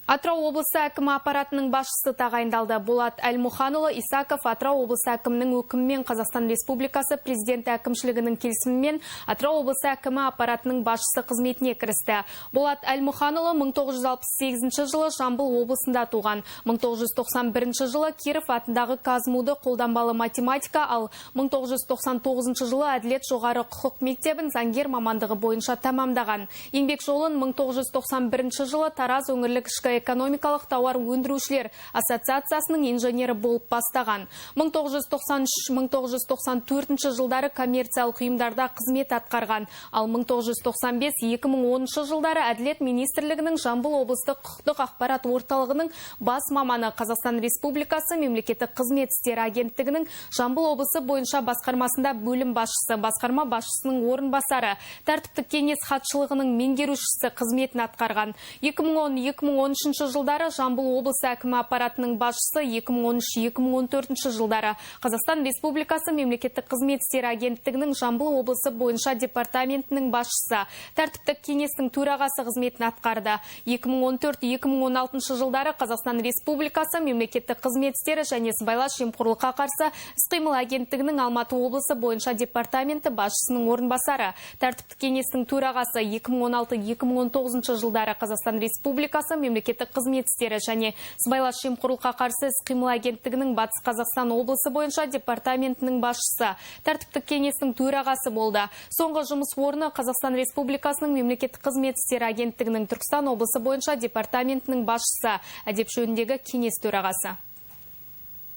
Атырау облысы әкімі аппаратының басшысы тағайындалды. Болат Әлмұханұлы Исаков Атырау облысы әкімінің өкімімен Қазақстан Республикасы президенті әкімшілігінің келісімімен Атырау облысы әкімі аппаратының басшысы қызметіне кірісті. Болат Әлмұханұлы 1968 жылы Жамбыл облысында туған. 1991 жылы Киров атындағы Казмуды қолданбалы математика, ал 1999 жылы Әділет жоғары құқық мектебін заңгер мамандығы бойынша тамамдаған. Еңбек жолын 1991 жылы Тараз өңірлік ішкі экономикалық тауар өндірушілер ассоциациясының инженері болып бастаған. 1993-1994 жылдары коммерциялық ұйымдарда қызмет атқарған, ал 1995-2010 жылдары Әділет министрлігінің Жамбыл облыстық құқықтық ақпарат орталығының бас маманы, Қазақстан Республикасы мемлекеттік қызмет істері агенттігінің Жамбыл облысы бойынша басқармасында бөлім басшысы, басқарма басшысының орынбасары, тәртіптік кеңес хатшылығының меңгерушісі қызметін атқарған. 2010-2013 жылдары Жамбыл облысы әкімі аппаратының басшысы, 2013-2014 жылдары Қазақстан Республикасы мемлекеттік қызмет істері агенттігінің Жамбыл облысы бойынша департаментінің басшысы, тәртіптік кеңестің төрағасы қызметін атқарды. 2014-2016 жылдары Қазақстан Республикасы мемлекеттік қызмет істері және сыбайлас жемқорлыққа қарсы іс-қимыл агенттігінің Алматы облысы бойынша департаменті басшысының орынбасары, тәртіптік кеңестің төрағасы. 2016-2019 жылдары Қазақстан Республикасы мемлекеттік қызмет істері және сыбайлас жемқорлыққа қарсы іс-қимыл агенттігінің Батыс Қазақстан облысы бойынша департаментінің басшысы, тәртіптік кеңестің төрағасы болды. Соңғы жұмыс орны Қазақстан Республикасының мемлекеттік қызмет істері агенттігінің Түркістан облысы бойынша департаментінің басшысы, әдеп жөніндегі кеңес төрағасы.